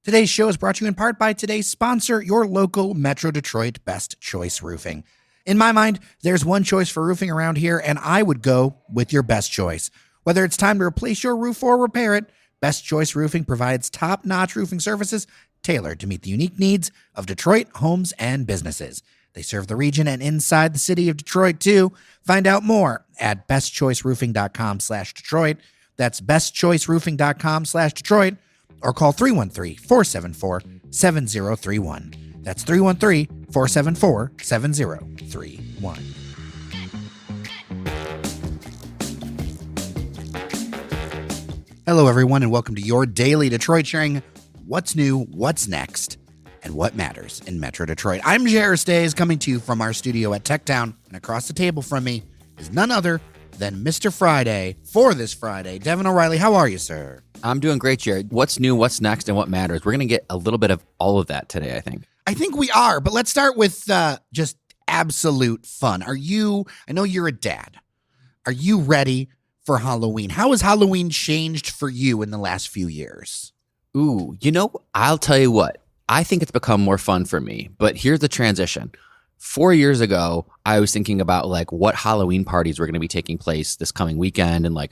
Today's show is brought to you in part by today's sponsor, your local Metro Detroit Best Choice Roofing. In my mind, there's one choice for roofing around here, and I would go with your best choice. Whether it's time to replace your roof or repair it, Best Choice Roofing provides top-notch roofing services tailored to meet the unique needs of Detroit homes and businesses. They serve the region and inside the city of Detroit, too. Find out more at bestchoiceroofing.com/Detroit. That's bestchoiceroofing.com/Detroit. Or call 313-474-7031. That's 313-474-7031. Hello, everyone, and welcome to your daily Detroit, sharing what's new, what's next, and what matters in Metro Detroit. I'm Jair Stays, coming to you from our studio at Techtown, and across the table from me is none other than Mr. Friday for this Friday. Devon O'Reilly, how are you, sir? I'm doing great, Jared. What's new, what's next, and what matters? We're going to get a little bit of all of that today, I think. I think we are, but let's start with just absolute fun. I know you're a dad. Are you ready for Halloween? How has Halloween changed for you in the last few years? Ooh, I'll tell you what. I think it's become more fun for me, but here's the transition. 4 years ago, I was thinking about what Halloween parties were going to be taking place this coming weekend and were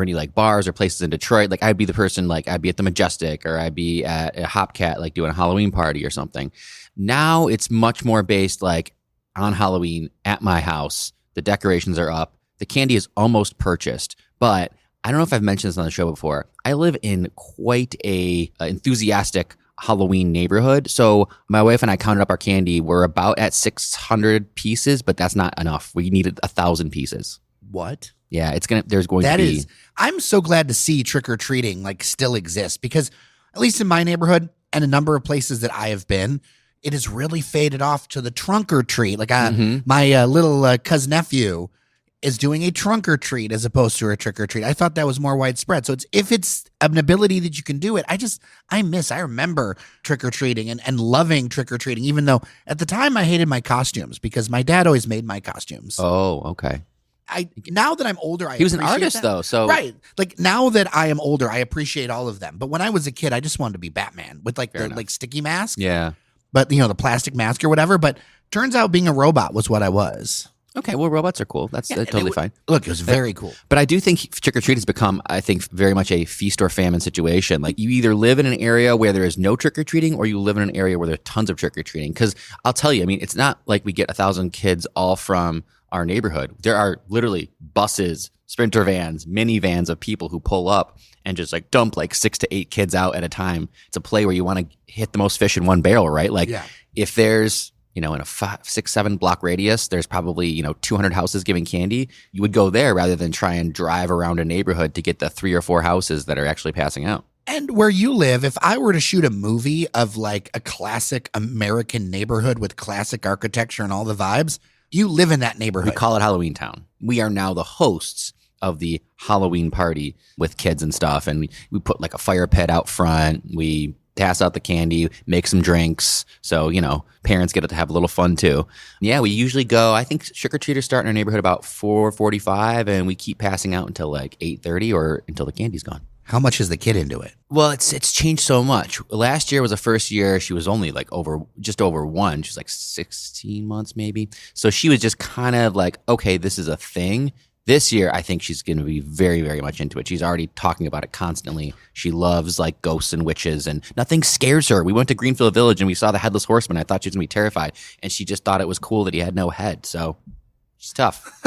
any bars or places in Detroit? I'd be the person, I'd be at the Majestic or I'd be at a Hopcat, doing a Halloween party or something. Now it's much more based on Halloween at my house. The decorations are up. The candy is almost purchased, but I don't know if I've mentioned this on the show before. I live in quite a enthusiastic Halloween neighborhood. So my wife and I counted up our candy. We're about at 600 pieces, but that's not enough. We needed 1,000 pieces. What? Yeah, I'm so glad to see trick-or-treating still exists, because at least in my neighborhood and a number of places that I have been, it has really faded off to the trunk-or-treat. My little cousin-nephew is doing a trunk-or-treat as opposed to a trick-or-treat. I thought that was more widespread. So if it's an ability that you can do it, I remember trick-or-treating and loving trick-or-treating, even though at the time I hated my costumes because my dad always made my costumes. Oh, okay. Now that I'm older, he was an artist though, so right. Now that I am older, I appreciate all of them. But when I was a kid, I just wanted to be Batman with the sticky mask. Yeah, but the plastic mask or whatever. But turns out being a robot was what I was. Okay, well, robots are cool. That's totally fine. Look, it was very cool. But I do think trick-or-treat has become, I think, very much a feast or famine situation. You either live in an area where there is no trick-or-treating or you live in an area where there's tons of trick-or-treating. Because I'll tell you, it's not like we get 1,000 kids all from our neighborhood. There are literally buses, sprinter vans, minivans of people who pull up and just dump 6 to 8 kids out at a time. It's a play where you want to hit the most fish in one barrel, right? If there's in a 5, 6, 7 block radius, there's probably 200 houses giving candy. You would go there rather than try and drive around a neighborhood to get the 3 or 4 houses that are actually passing out. And where you live, if I were to shoot a movie of a classic American neighborhood with classic architecture and all the vibes, you live in that neighborhood. We call it Halloween Town. We are now the hosts of the Halloween party with kids and stuff. And we put a fire pit out front. We pass out the candy, make some drinks. So, parents get to have a little fun too. Yeah, we usually go, I think trick-or-treaters start in our neighborhood about 4:45 and we keep passing out until 8:30 or until the candy's gone. How much is the kid into it? Well, it's changed so much. Last year was the first year she was only just over 1. She was 16 months maybe. So she was just kind of okay, this is a thing. This year, I think she's going to be very, very much into it. She's already talking about it constantly. She loves ghosts and witches, and nothing scares her. We went to Greenfield Village and we saw the Headless Horseman. I thought she was going to be terrified, and she just thought it was cool that he had no head. So she's tough.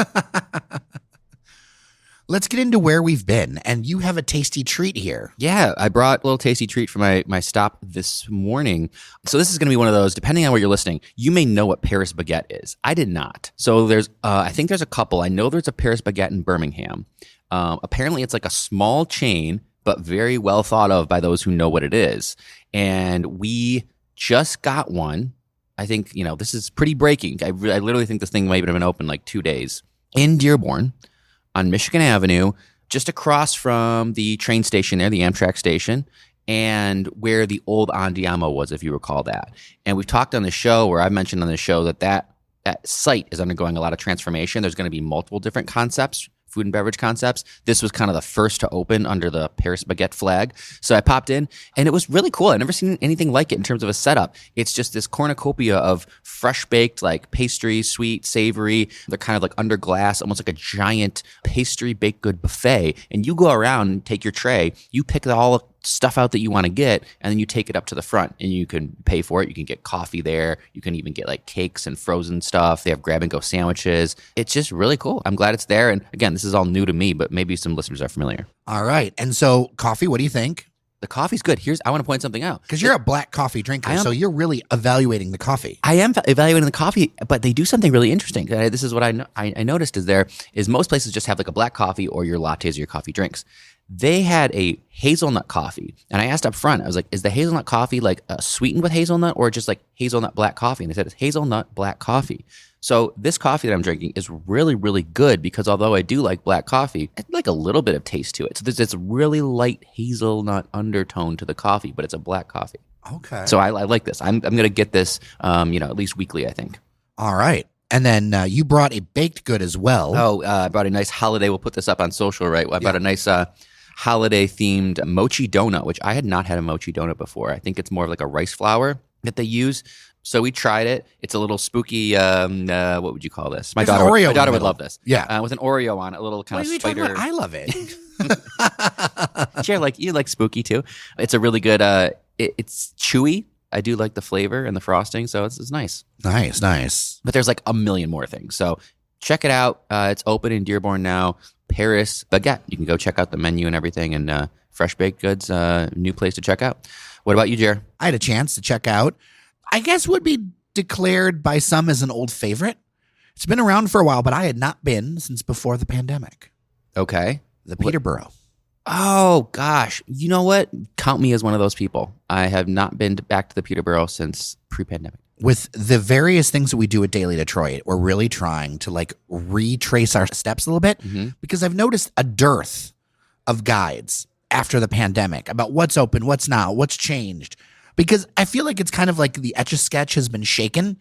Let's get into where we've been, and you have a tasty treat here. Yeah, I brought a little tasty treat for my stop this morning. So this is going to be one of those, depending on where you're listening, you may know what Paris Baguette is. I did not. So I think there's a couple. I know there's a Paris Baguette in Birmingham. Apparently it's a small chain, but very well thought of by those who know what it is. And we just got one. I think, this is pretty breaking. I literally think this thing might have been open 2 days in Dearborn, on Michigan Avenue, just across from the train station there, the Amtrak station, and where the old Andiamo was, if you recall that. And we've talked on the show, or I've mentioned on the show, that site is undergoing a lot of transformation. There's going to be multiple different concepts food and beverage concepts. This was kind of the first to open under the Paris Baguette flag. So I popped in, and it was really cool. I'd never seen anything like it in terms of a setup. It's just this cornucopia of fresh baked like pastry, sweet, savory. They're kind of like under glass, almost like a giant pastry baked good buffet. And you go around and take your tray, you pick all the stuff out that you want to get, and then you take it up to the front and you can pay for it. You can get coffee there. You can even get like cakes and frozen stuff. They have grab and go sandwiches. It's just really cool. I'm glad it's there. And again, this is all new to me, but maybe some listeners are familiar. All right. And so coffee, what do you think? The coffee's good. I want to point something out. Because you're a black coffee drinker, so you're really evaluating the coffee. I am evaluating the coffee, but they do something really interesting. This is what I noticed is most places just have like a black coffee or your lattes or your coffee drinks. They had a hazelnut coffee. And I asked up front, I was like, is the hazelnut coffee like sweetened with hazelnut or just like hazelnut black coffee? And they said it's hazelnut black coffee. So this coffee that I'm drinking is really, really good because although I do like black coffee, I like a little bit of taste to it. So there's this really light hazelnut undertone to the coffee, but it's a black coffee. Okay. So I like this. I'm going to get this, at least weekly, I think. All right. And then you brought a baked good as well. Oh, I brought a nice holiday. We'll put this up on social, right? I brought a nice holiday-themed mochi donut, which I had not had a mochi donut before. I think it's more of like a rice flour that they use. So we tried it. It's a little spooky. What would you call this? My daughter would love this. Yeah, with an Oreo on it, a little kind of spider. I love it. Sure, you like spooky too. It's a really good. It's chewy. I do like the flavor and the frosting, so it's nice. Nice. But there's like a million more things. So check it out. It's open in Dearborn now. Paris Baguette. You can go check out the menu and everything. And fresh baked goods, new place to check out. What about you, Jer? I had a chance to check out. I guess would be declared by some as an old favorite. It's been around for a while, but I had not been since before the pandemic. Okay. The Peterboro. Oh, gosh. You know what? Count me as one of those people. I have not been back to the Peterboro since pre-pandemic. With the various things that we do at Daily Detroit, we're really trying to like retrace our steps a little bit because I've noticed a dearth of guides after the pandemic about what's open, what's not, what's changed. Because I feel like it's kind of like the Etch-a-Sketch has been shaken.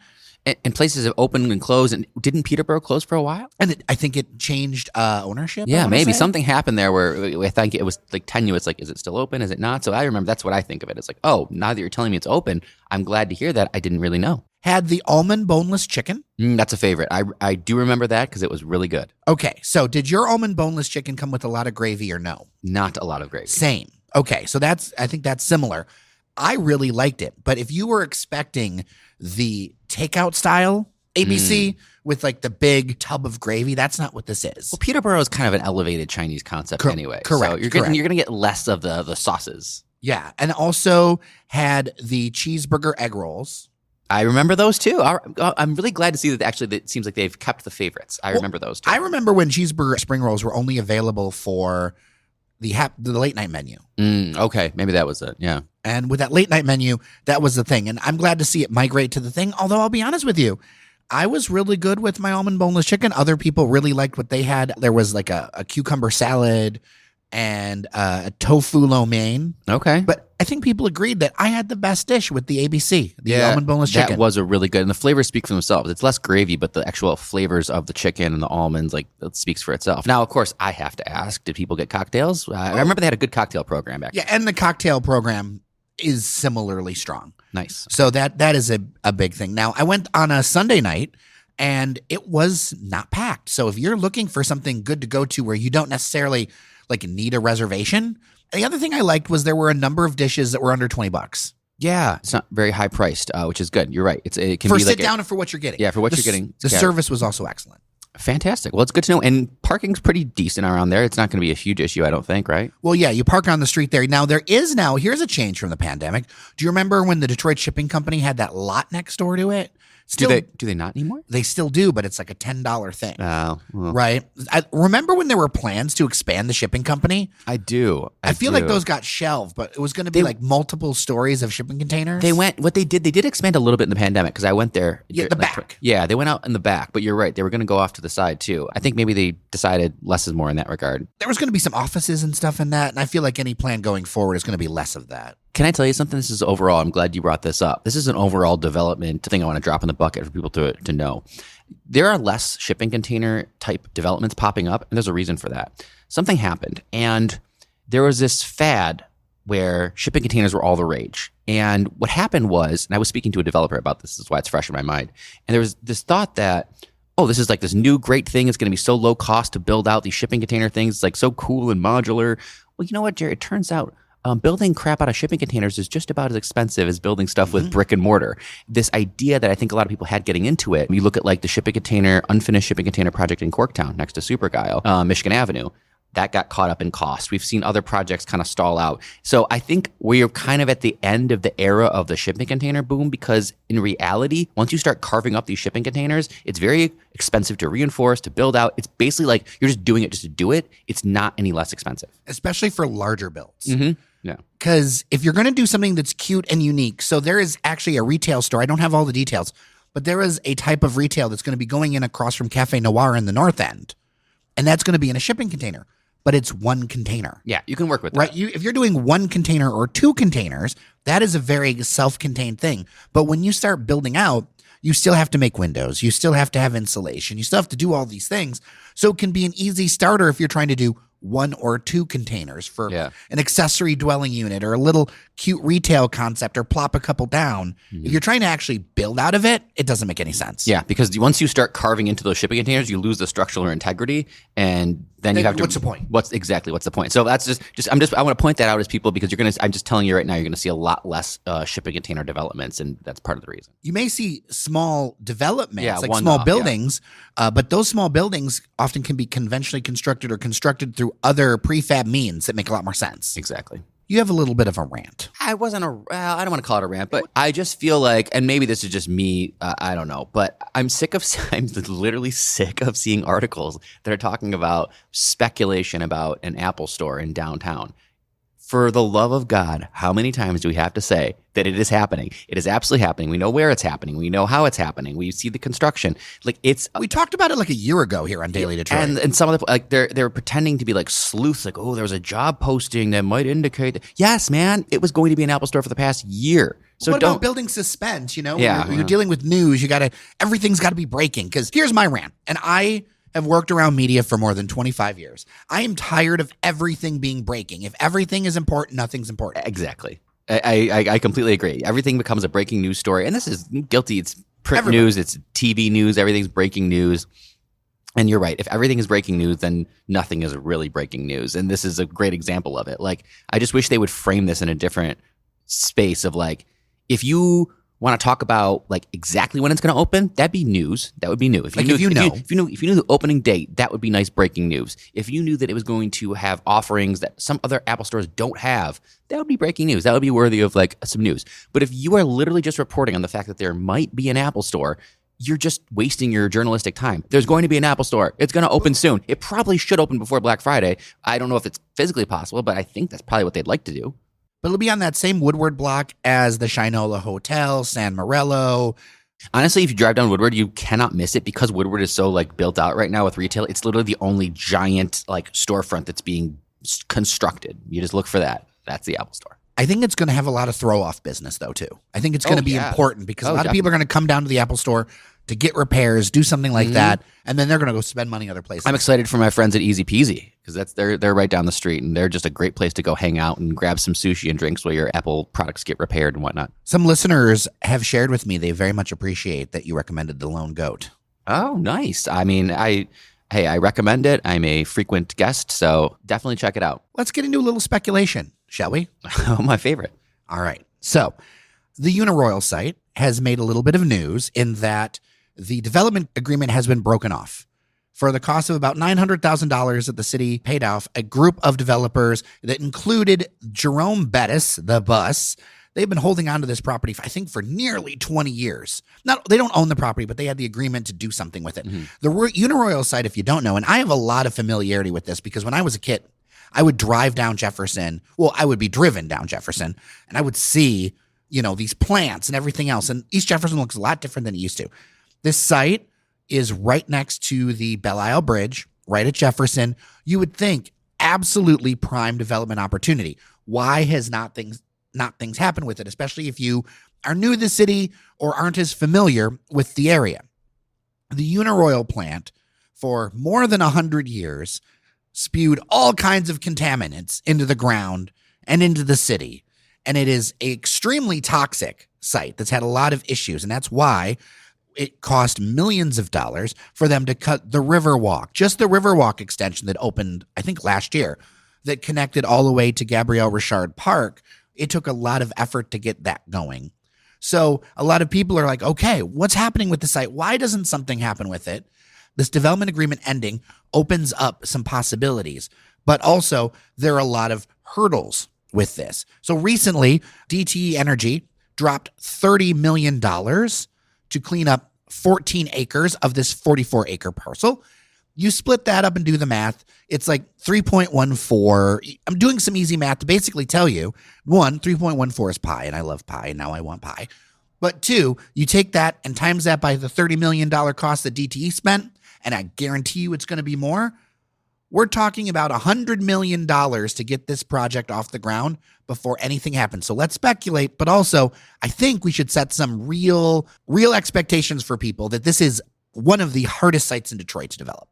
And places have opened and closed. And didn't Peterboro close for a while? And I think it changed ownership. Yeah, maybe. Something happened there where I think it was like tenuous. Like, is it still open? Is it not? So I remember that's what I think of it. It's like, oh, now that you're telling me it's open, I'm glad to hear that. I didn't really know. Had the almond boneless chicken. That's a favorite. I do remember that because it was really good. Okay, so did your almond boneless chicken come with a lot of gravy or no? Not a lot of gravy. Same. Okay, so I think that's similar. I really liked it. But if you were expecting the takeout style ABC with like the big tub of gravy, that's not what this is. Well, Peterboro is kind of an elevated Chinese concept anyway. Correct. So you're going to get less of the sauces. Yeah. And also had the cheeseburger egg rolls. I remember those too. I'm really glad to see that actually it seems like they've kept the favorites. I remember those too. I remember when cheeseburger spring rolls were only available for the late night menu. Okay. Maybe that was it. Yeah. And with that late night menu, that was the thing. And I'm glad to see it migrate to the thing. Although I'll be honest with you, I was really good with my almond boneless chicken. Other people really liked what they had. There was like a cucumber salad and a tofu lo mein. Okay. But I think people agreed that I had the best dish with the ABC, the almond boneless chicken. That was a really good, and the flavors speak for themselves. It's less gravy, but the actual flavors of the chicken and the almonds, like, it speaks for itself. Now, of course, I have to ask, did people get cocktails? I remember they had a good cocktail program back then. Yeah, and the cocktail program is similarly strong. Nice. So that is a big thing. Now, I went on a Sunday night, and it was not packed. So if you're looking for something good to go to where you don't necessarily like need a reservation. The other thing I liked was there were a number of dishes that were under $20. Yeah, it's not very high priced, which is good. You're right. It can for be sit like down and for what you're getting. Yeah, for what you're getting. The service was also excellent. Fantastic. Well, it's good to know. And parking's pretty decent around there. It's not going to be a huge issue, I don't think, right? Well, yeah, you park on the street there. Now, here's a change from the pandemic. Do you remember when the Detroit Shipping Company had that lot next door to it? Do they not anymore? They still do, but it's like a $10 thing. Oh, well. Right? I remember when there were plans to expand the shipping company? I do. I feel like those got shelved, but it was going to be like multiple stories of shipping containers. They did expand a little bit in the pandemic because I went there. Yeah, the back. Yeah, they went out in the back, but you're right. They were going to go off to the side too. I think maybe they decided less is more in that regard. There was going to be some offices and stuff in that, and I feel like any plan going forward is going to be less of that. Can I tell you something? This is overall, I'm glad you brought this up. This is an overall development thing I want to drop in the bucket for people to know. there are less shipping container type developments popping up, and there's a reason for that. Something happened, and there was this fad where shipping containers were all the rage. And what happened was, and I was speaking to a developer about this is why it's fresh in my mind, and there was this thought that, oh, this is like this new great thing. It's going to be so low cost to build out these shipping container things. It's like so cool and modular. Well, you know what, Jerry? It turns out building crap out of shipping containers is just about as expensive as building stuff with brick and mortar. This idea that I think a lot of people had getting into it, you look at like the unfinished shipping container project in Corktown next to Superguile, Michigan Avenue. That got caught up in cost. We've seen other projects kind of stall out. So I think we're kind of at the end of the era of the shipping container boom, because in reality, once you start carving up these shipping containers, it's very expensive to reinforce, to build out. It's basically like you're just doing it just to do it. It's not any less expensive. Especially for larger builds. Yeah. Because if you're going to do something that's cute and unique, so there is actually a retail store. I don't have all the details, but there is a type of retail that's going to be going in across from Cafe Noir in the North End. And that's going to be in a shipping container. But it's one container. Yeah, you can work with that. Right? If you're doing one container or two containers, that is a very self-contained thing. But when you start building out, you still have to make windows. You still have to have insulation. You still have to do all these things. So it can be an easy starter if you're trying to do one or two containers for an accessory dwelling unit or a little cute retail concept, or plop a couple down. If you're trying to actually build out of it, it doesn't make any sense. Yeah, because once you start carving into those shipping containers, you lose the structural integrity, and then you have to. What's the point? What's the point? So that's I want to point that out as people, because I'm just telling you right now, you're going to see a lot less shipping container developments, and that's part of the reason. You may see small developments, like one-off, small buildings, but those small buildings often can be conventionally constructed or constructed through other prefab means that make a lot more sense. Exactly. You have a little bit of a rant. I don't want to call it a rant, but I just feel like, and maybe this is just me, I don't know, but I'm literally sick of seeing articles that are talking about speculation about an Apple store in downtown. For the love of God, how many times do we have to say that it is happening? It is absolutely happening. We know where it's happening. We know how it's happening. We see the construction. We talked about it like a year ago here on Daily Detroit. And some of the, like, they're pretending to be like sleuths, like, oh, there was a job posting that might indicate that. Yes, man, it was going to be an Apple store for the past year. So what about building suspense? When you're dealing with news, everything's got to be breaking. Because here's my rant, and I have worked around media for more than 25 years. I am tired of everything being breaking. If everything is important, nothing's important. Exactly. I completely agree. Everything becomes a breaking news story. And this is guilty. It's print news. It's TV news. Everything's breaking news. And you're right. If everything is breaking news, then nothing is really breaking news. And this is a great example of it. Like, I just wish they would frame this in a different space of, like, if you want to talk about like exactly when it's going to open, that'd be news. That would be new. If you knew the opening date, that would be nice breaking news. If you knew that it was going to have offerings that some other Apple stores don't have, that would be breaking news. That would be worthy of like some news. But if you are literally just reporting on the fact that there might be an Apple store, you're just wasting your journalistic time. There's going to be an Apple store. It's going to open soon. It probably should open before Black Friday. I don't know if it's physically possible, but I think that's probably what they'd like to do. But it'll be on that same Woodward block as the Shinola Hotel, San Morello. Honestly, if you drive down Woodward, you cannot miss it, because Woodward is so like built out right now with retail. It's literally the only giant like storefront that's being constructed. You just look for that. That's the Apple store. I think it's going to have a lot of throw-off business, though, too. I think it's going to be important, because a lot of people are going to come down to the Apple store to get repairs, do something like that, and then they're going to go spend money other places. I'm excited for my friends at Easy Peasy, because they're right down the street, and they're just a great place to go hang out and grab some sushi and drinks while your Apple products get repaired and whatnot. Some listeners have shared with me they very much appreciate that you recommended The Lone Goat. Oh, nice. I mean, I recommend it. I'm a frequent guest, so definitely check it out. Let's get into a little speculation, shall we? Oh, my favorite. All right. So the Uniroyal site has made a little bit of news in that the development agreement has been broken off. For the cost of about $900,000 that the city paid off, a group of developers that included Jerome Bettis, the bus, they've been holding on to this property, for nearly 20 years. They don't own the property, but they had the agreement to do something with it. The Uniroyal site, if you don't know, and I have a lot of familiarity with this, because when I was a kid, I would drive down Jefferson. Well, I would be driven down Jefferson, and I would see, these plants and everything else. And East Jefferson looks a lot different than it used to. This site is right next to the Belle Isle Bridge, right at Jefferson. You would think absolutely prime development opportunity. Why has not things happen with it, especially if you are new to the city or aren't as familiar with the area? The Uniroyal plant, for more than 100 years, spewed all kinds of contaminants into the ground and into the city. And it is an extremely toxic site that's had a lot of issues. And that's why it cost millions of dollars for them to cut the Riverwalk, just the Riverwalk extension that opened, I think, last year, that connected all the way to Gabrielle Richard Park. It took a lot of effort to get that going. So a lot of people are like, okay, what's happening with the site? Why doesn't something happen with it? This development agreement ending opens up some possibilities, but also there are a lot of hurdles with this. So recently, DTE Energy dropped $30 million to clean up 14 acres of this 44-acre parcel. You split that up and do the math, it's like 3.14. I'm doing some easy math to basically tell you, 1, 3.14 is pi, and I love pi, and now I want pi. But 2, you take that and times that by the $30 million cost that DTE spent, and I guarantee you it's going to be more. We're talking about $100 million to get this project off the ground before anything happens. So let's speculate, but also I think we should set some real expectations for people that this is one of the hardest sites in Detroit to develop.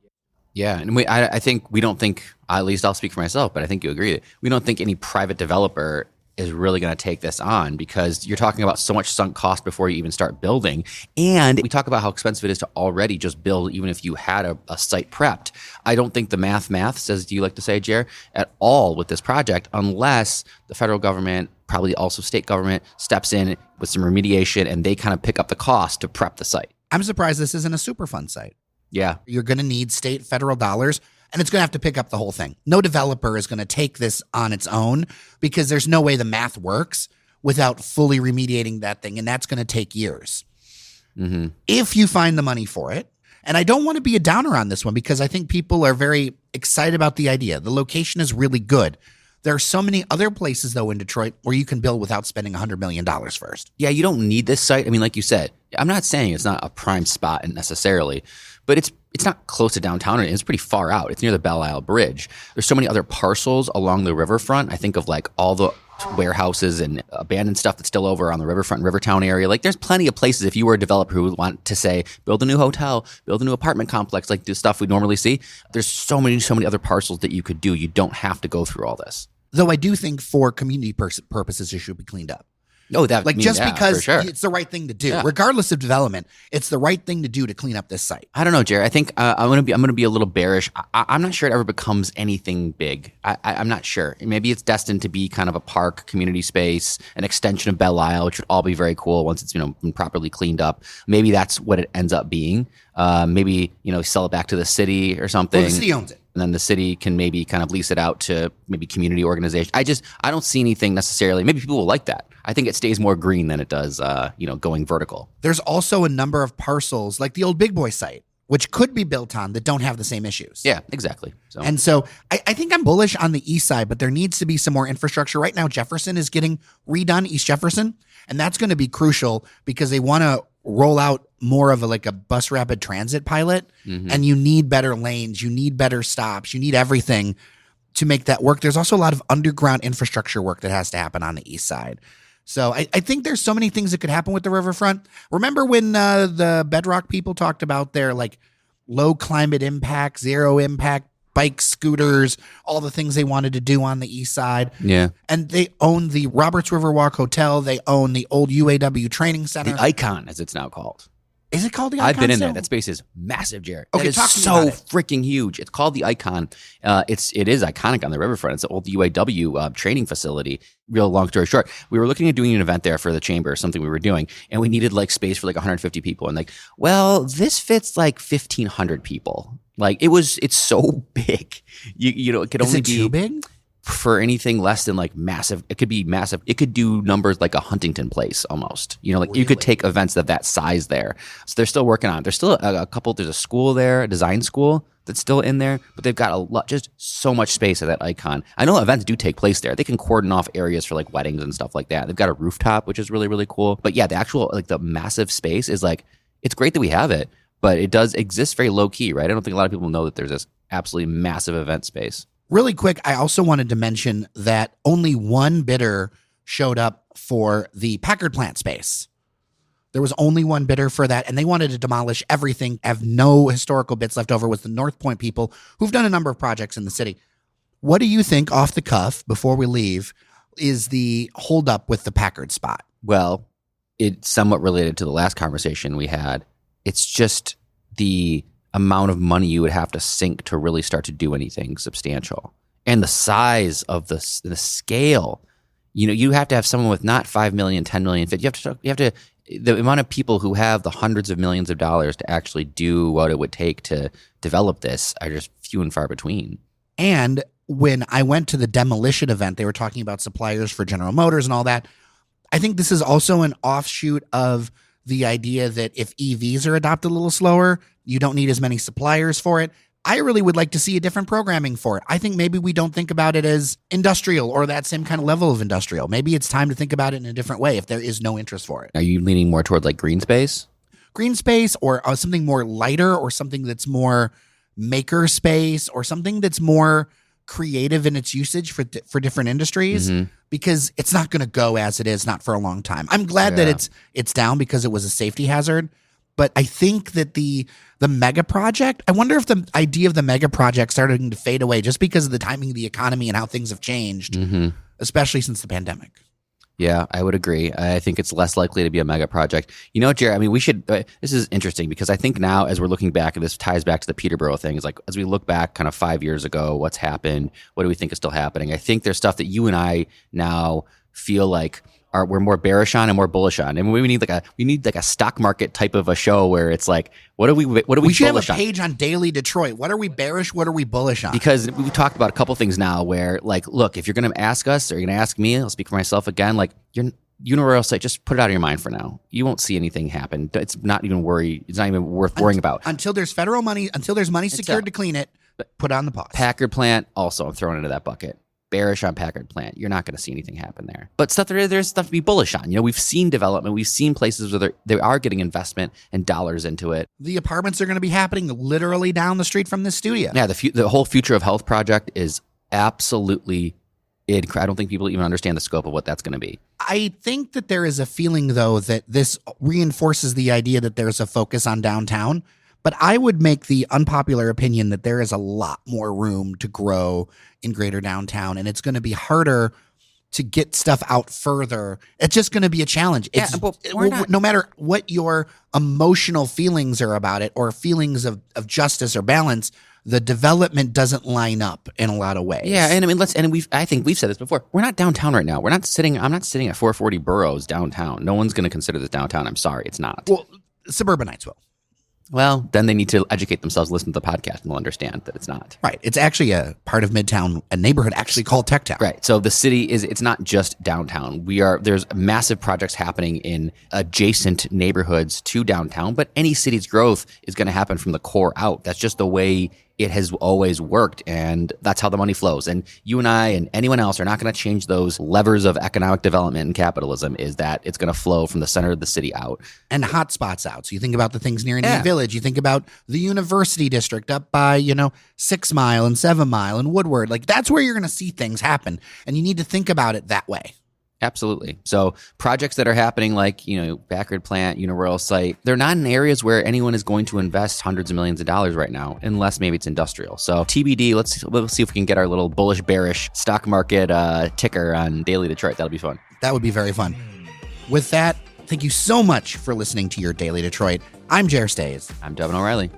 Yeah, and I think we don't think, at least I'll speak for myself, but I think you agree, we don't think any private developer is really going to take this on, because you're talking about so much sunk cost before you even start building. And we talk about how expensive it is to already just build, even if you had a site prepped. I don't think the math, as you like to say, Jer, at all with this project, unless the federal government, probably also state government, steps in with some remediation and they kind of pick up the cost to prep the site. I'm surprised this isn't a Superfund site. Yeah. You're going to need state, federal dollars, and it's going to have to pick up the whole thing. No developer is going to take this on its own, because there's no way the math works without fully remediating that thing, and that's going to take years. Mm-hmm. If you find the money for it, and I don't want to be a downer on this one, because I think people are very excited about the idea. The location is really good. There are so many other places, though, in Detroit where you can build without spending $100 million first. Yeah, you don't need this site. I mean, like you said, I'm not saying it's not a prime spot necessarily, but it's not close to downtown. It's pretty far out. It's near the Belle Isle Bridge. There's so many other parcels along the riverfront. I think of like all the warehouses and abandoned stuff that's still over on the riverfront and Rivertown area. Like, there's plenty of places, if you were a developer who would want to say, build a new hotel, build a new apartment complex, like the stuff we normally see. There's so many other parcels that you could do. You don't have to go through all this. Though I do think for community purposes, it should be cleaned up. Oh, that like, just because sure. It's the right thing to do, regardless of development, it's the right thing to do to clean up this site. I don't know, Jerry. I think I'm gonna be a little bearish. I'm not sure it ever becomes anything big. I'm not sure. Maybe it's destined to be kind of a park, community space, an extension of Belle Isle, which would all be very cool once it's been properly cleaned up. Maybe that's what it ends up being. Maybe sell it back to the city or something. Well, the city owns it. And then the city can maybe kind of lease it out to maybe community organization. I don't see anything necessarily. Maybe people will like that. I think it stays more green than it does, going vertical. There's also a number of parcels like the old Big Boy site, which could be built on, that don't have the same issues. Yeah, exactly. And so I think I'm bullish on the east side, but there needs to be some more infrastructure. Right now, Jefferson is getting redone, East Jefferson, and that's going to be crucial because they want to roll out more of a bus rapid transit pilot, and you need better lanes, you need better stops, you need everything to make that work. There's also a lot of underground infrastructure work that has to happen on the east side. So I think there's so many things that could happen with the riverfront. Remember when the Bedrock people talked about their low climate impact, zero impact bike scooters, all the things they wanted to do on the east side. Yeah. And they own the Roberts Riverwalk Hotel. They own the old UAW training center. The Icon, as it's now called. Is it called the Icon? I've been in still? there. That space is massive, Jared. Okay, that is talk to me so about it. freaking huge. It's called the Icon. It is iconic on the riverfront. It's the old UAW training facility. Real long story short, we were looking at doing an event there for the chamber, something we were doing, and we needed space for 150 people. And this fits 1,500 people. It's so big. It could only be too big for anything less than massive. It could be massive. It could do numbers like a Huntington Place almost. Really? You could take events of that size there. So they're still working on it. There's still a couple. There's a school there, a design school that's still in there, but they've got just so much space at that Icon. I know events do take place there. They can cordon off areas for weddings and stuff like that. They've got a rooftop, which is really, really cool. But yeah, the actual the massive space is it's great that we have it, but it does exist very low key, right? I don't think a lot of people know that there's this absolutely massive event space. Really quick, I also wanted to mention that only one bidder showed up for the Packard Plant space. There was only one bidder for that, and they wanted to demolish everything, have no historical bits left over, with the North Point people who've done a number of projects in the city. What do you think, off the cuff, before we leave, is the holdup with the Packard spot? Well, it's somewhat related to the last conversation we had. It's just the amount of money you would have to sink to really start to do anything substantial. And the size of the scale. You have to have someone with not 5 million, 10 million, you have to, the amount of people who have the hundreds of millions of dollars to actually do what it would take to develop this are just few and far between. And when I went to the demolition event, they were talking about suppliers for General Motors and all that. I think this is also an offshoot of the idea that if EVs are adopted a little slower, you don't need as many suppliers for it. I really would like to see a different programming for it. I think maybe we don't think about it as industrial or that same kind of level of industrial. Maybe it's time to think about it in a different way if there is no interest for it. Are you leaning more toward like green space? Green space, or something more lighter, or something that's more maker space, or something that's more creative in its usage for different industries, because it's not going to go as it is, not for a long time. I'm glad that it's down because it was a safety hazard. But I think that the mega project, I wonder if the idea of the mega project started to fade away just because of the timing of the economy and how things have changed, especially since the pandemic. Yeah, I would agree. I think it's less likely to be a mega project. You know, Jared, I mean, we should, this is interesting because I think now as we're looking back, and this ties back to the Peterboro thing, is like, as we look back kind of 5 years ago, what's happened? What do we think is still happening? I think there's stuff that you and I now feel like we're more bearish on and more bullish on. And we need like a stock market type of a show where it's like, what are we should have a bullish on? page on Daily Detroit. What are we bearish? What are we bullish on? Because we talked about a couple things now where, like, look, if you're going to ask us or you're going to ask me, I'll speak for myself again, like, your Uniroyal site, just put it out of your mind for now. You won't see anything happen. It's not even worth worrying about. Until there's federal money, until there's money secured to clean it, put on the pause. Packard Plant, also, I'm throwing into that bucket. Bearish on Packard Plant. You're not going to see anything happen there. But there's stuff to be bullish on. You know, we've seen development. We've seen places where they are getting investment and dollars into it. The apartments are going to be happening literally down the street from this studio. Yeah, the whole Future of Health project is absolutely I don't think people even understand the scope of what that's going to be. I think that there is a feeling, though, that this reinforces the idea that there's a focus on downtown. But I would make the unpopular opinion that there is a lot more room to grow in greater downtown, and it's going to be harder to get stuff out further. It's just going to be a challenge. No matter what your emotional feelings are about it, or feelings of justice or balance, the development doesn't line up in a lot of ways. Yeah, and I mean, I think we've said this before. We're not downtown right now. I'm not sitting at 440 Burroughs downtown. No one's going to consider this downtown. I'm sorry, it's not. Well, suburbanites will. Well, then they need to educate themselves, listen to the podcast, and they'll understand that it's not. Right. It's actually a part of Midtown, a neighborhood actually called Techtown. Right. So the city it's not just downtown. There's massive projects happening in adjacent neighborhoods to downtown, but any city's growth is going to happen from the core out. That's just the way it has always worked, and that's how the money flows. And you and I and anyone else are not going to change those levers of economic development and capitalism, is that it's going to flow from the center of the city out. And hot spots out. So you think about the things near Indian Village. You think about the University District up by, 6 Mile and 7 Mile and Woodward. Like, that's where you're going to see things happen. And you need to think about it that way. Absolutely. So projects that are happening like, Packard Plant, Uniroyal site, they're not in areas where anyone is going to invest hundreds of millions of dollars right now, unless maybe it's industrial. So TBD, let's see if we can get our little bullish, bearish stock market ticker on Daily Detroit. That'll be fun. That would be very fun. With that, thank you so much for listening to your Daily Detroit. I'm Jer Stays. I'm Devon O'Reilly.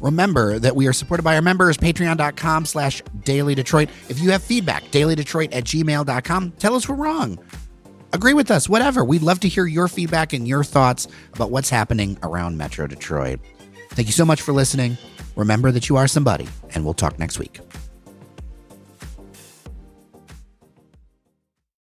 Remember that we are supported by our members, patreon.com/Daily Detroit. If you have feedback, dailydetroit@gmail.com. Tell us we're wrong. Agree with us, whatever. We'd love to hear your feedback and your thoughts about what's happening around Metro Detroit. Thank you so much for listening. Remember that you are somebody, and we'll talk next week.